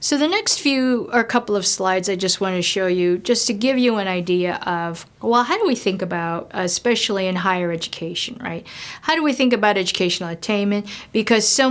So the next few or couple of slides I just want to show you just to give you an idea of, well, how do we think about, especially in higher education, right? How do we think about educational attainment? Because so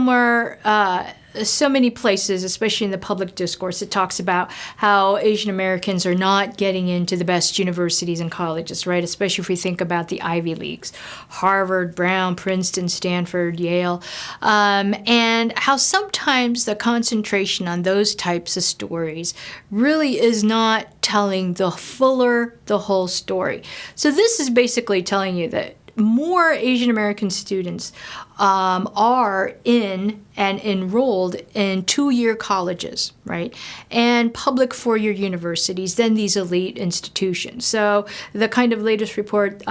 many places, especially in the public discourse, it talks about how Asian Americans are not getting into the best universities and colleges, right? Especially if we think about the Ivy Leagues, Harvard, Brown, Princeton, Stanford, Yale, and how sometimes the concentration on those types of stories really is not telling the whole story. So this is basically telling you that more Asian American students are in and enrolled in 2-year colleges, right, and public 4-year universities than these elite institutions. So the kind of latest report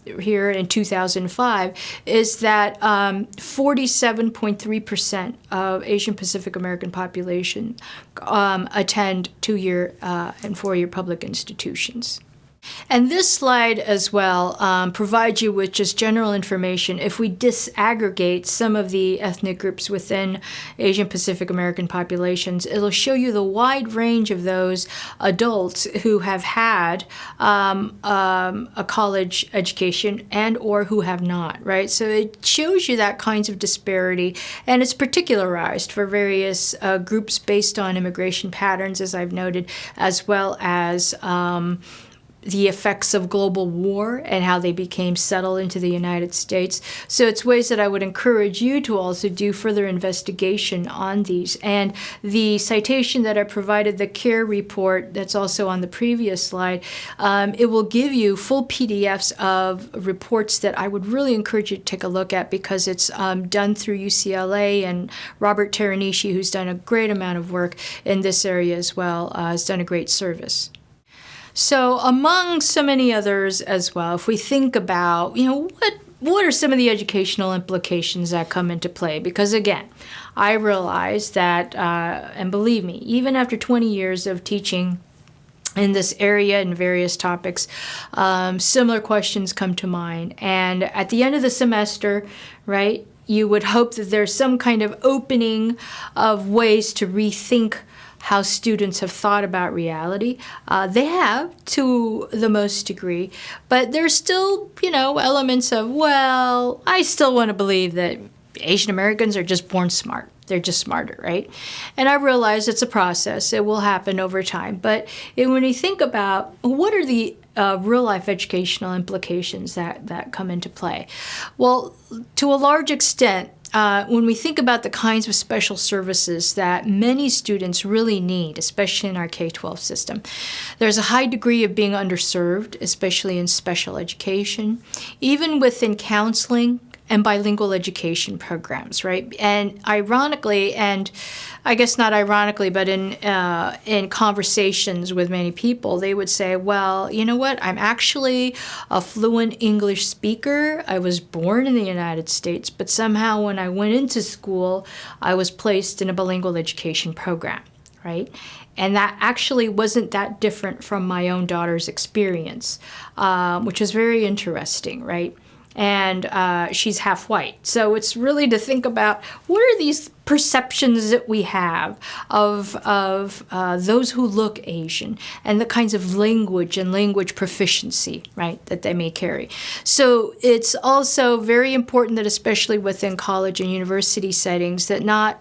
here in 2005 is that 47.3% of Asian Pacific American population attend 2-year and 4-year public institutions. And this slide as well provides you with just general information. If we disaggregate some of the ethnic groups within Asian Pacific American populations, it'll show you the wide range of those adults who have had a college education and or who have not, right? So it shows you that kinds of disparity, and it's particularized for various groups based on immigration patterns, as I've noted, as well as the effects of global war and how they became settled into the United States. So it's ways that I would encourage you to also do further investigation on these. And the citation that I provided, the CARE report that's also on the previous slide, it will give you full PDFs of reports that I would really encourage you to take a look at, because it's done through UCLA, and Robert Teranishi, who's done a great amount of work in this area as well, has done a great service. So among so many others as well, if we think about, what are some of the educational implications that come into play? Because again, I realize that, and believe me, even after 20 years of teaching in this area and various topics, similar questions come to mind. And at the end of the semester, right, you would hope that there's some kind of opening of ways to rethink how students have thought about reality. They have, to the most degree, but there's still, elements of, well, I still want to believe that Asian Americans are just born smart. They're just smarter, right? And I realize it's a process. It will happen over time. But when you think about what are the real-life educational implications that come into play, well, to a large extent, when we think about the kinds of special services that many students really need, especially in our K-12 system, there's a high degree of being underserved, especially in special education, even within counseling and bilingual education programs, right? And ironically, and I guess not ironically, but in conversations with many people, they would say, well, you know what? I'm actually a fluent English speaker. I was born in the United States, but somehow when I went into school, I was placed in a bilingual education program, right? And that actually wasn't that different from my own daughter's experience, which was very interesting, right? And she's half white. So it's really to think about what are these perceptions that we have of those who look Asian, and the kinds of language and language proficiency, right, that they may carry. So it's also very important that, especially within college and university settings, that not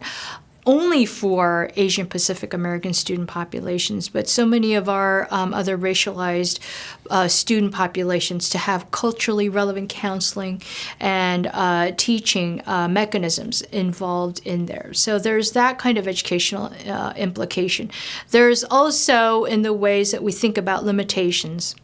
only for Asian Pacific American student populations, but so many of our other racialized student populations, to have culturally relevant counseling and teaching mechanisms involved in there. So there's that kind of educational implication. There's also in the ways that we think about limitations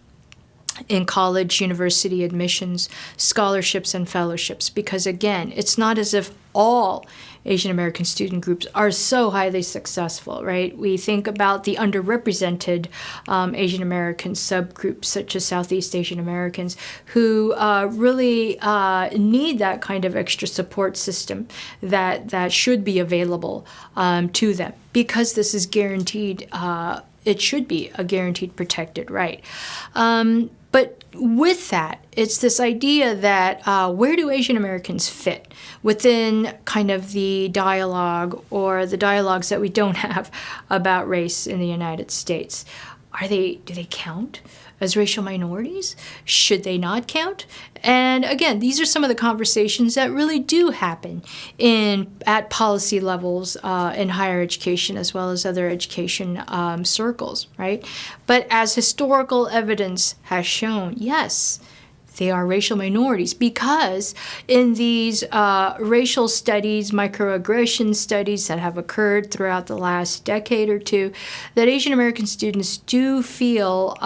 in college, university admissions, scholarships, and fellowships, because again, it's not as if all Asian American student groups are so highly successful, right? We think about the underrepresented Asian American subgroups, such as Southeast Asian Americans, who really need that kind of extra support system that should be available to them, because this is guaranteed. It should be a guaranteed protected right. But with that, it's this idea that where do Asian Americans fit within kind of the dialogue or the dialogues that we don't have about race in the United States? Do they count as racial minorities? Should they not count? And again, these are some of the conversations that really do happen at policy levels in higher education as well as other education circles, right? But as historical evidence has shown, yes, they are racial minorities, because in these racial studies, microaggression studies that have occurred throughout the last decade or two, that Asian American students do feel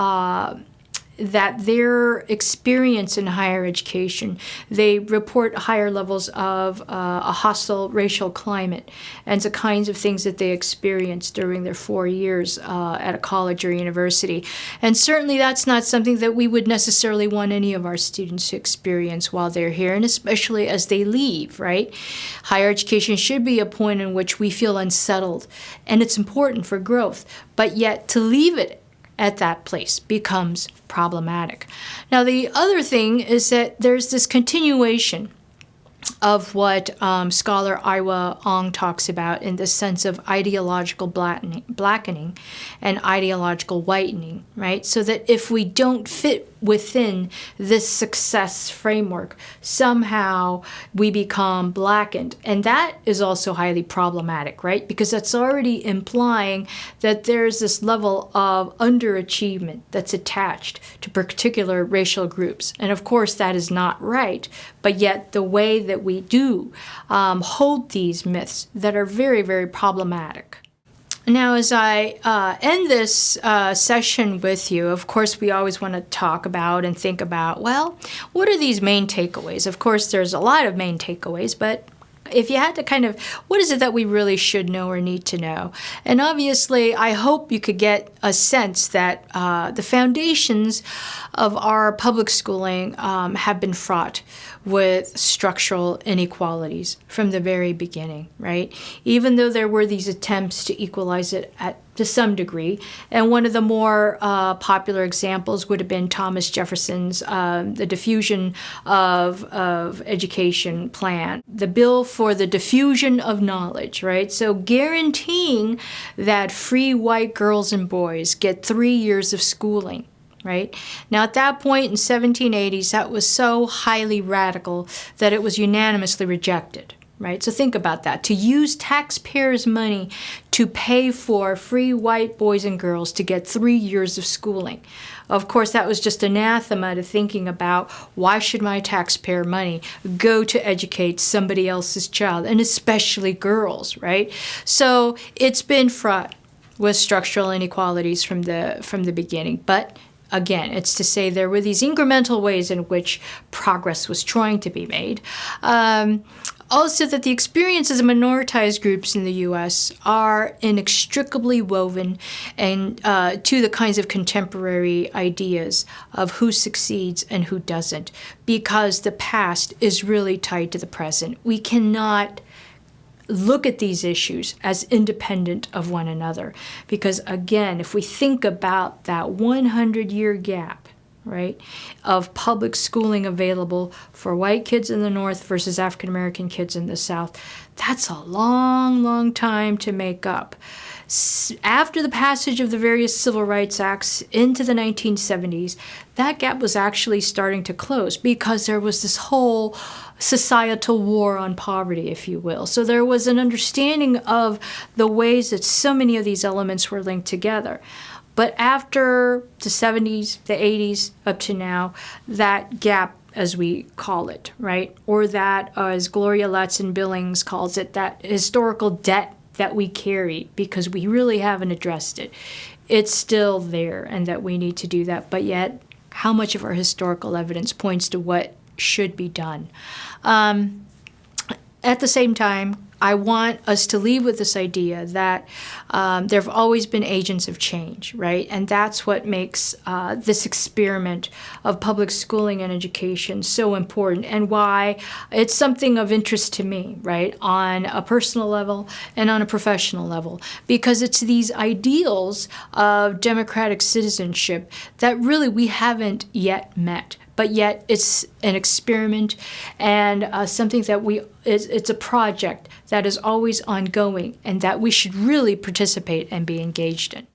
that their experience in higher education, they report higher levels of a hostile racial climate and the kinds of things that they experience during their 4 years at a college or university. And certainly that's not something that we would necessarily want any of our students to experience while they're here, and especially as they leave, right? Higher education should be a point in which we feel unsettled, and it's important for growth, but yet to leave it at that place becomes problematic. Now, the other thing is that there's this continuation of what scholar Iwa Ong talks about in the sense of ideological blackening and ideological whitening, right? So that if we don't fit within this success framework, somehow we become blackened. And that is also highly problematic, right? Because that's already implying that there's this level of underachievement that's attached to particular racial groups. And of course, that is not right. But yet the way that we do hold these myths that are very, very problematic. Now, as I end this session with you, of course, we always want to talk about and think about, well, what are these main takeaways? Of course, there's a lot of main takeaways, but if you had to kind of, what is it that we really should know or need to know? And obviously, I hope you could get a sense that the foundations of our public schooling have been fraught with structural inequalities from the very beginning, right? Even though there were these attempts to equalize it to some degree. And one of the more popular examples would have been Thomas Jefferson's the Diffusion of Education plan, the bill for the diffusion of knowledge, right? So guaranteeing that free white girls and boys get 3 years of schooling. Right? Now, at that point in 1780s, that was so highly radical that it was unanimously rejected. Right? So think about that. To use taxpayers' money to pay for free white boys and girls to get 3 years of schooling. Of course, that was just anathema to thinking about why should my taxpayer money go to educate somebody else's child, and especially girls, right? So it's been fraught with structural inequalities from the beginning. But again, it's to say there were these incremental ways in which progress was trying to be made. Also, that the experiences of minoritized groups in the U.S. are inextricably woven and to the kinds of contemporary ideas of who succeeds and who doesn't, because the past is really tied to the present. We cannot look at these issues as independent of one another. Because again, if we think about that 100-year gap, right, of public schooling available for white kids in the North versus African American kids in the South, that's a long, long time to make up. After the passage of the various civil rights acts into the 1970s, that gap was actually starting to close because there was this whole societal war on poverty, if you will. So there was an understanding of the ways that so many of these elements were linked together. But after the 70s, the 80s, up to now, that gap, as we call it, right? Or that, as Gloria Ladson-Billings calls it, that historical debt that we carry because we really haven't addressed it. It's still there, and that we need to do that. But yet, how much of our historical evidence points to what should be done? At the same time, I want us to leave with this idea that there have always been agents of change, right? And that's what makes this experiment of public schooling and education so important, and why it's something of interest to me, right, on a personal level and on a professional level, because it's these ideals of democratic citizenship that really we haven't yet met. But yet it's an experiment and something that it's a project that is always ongoing and that we should really participate and be engaged in.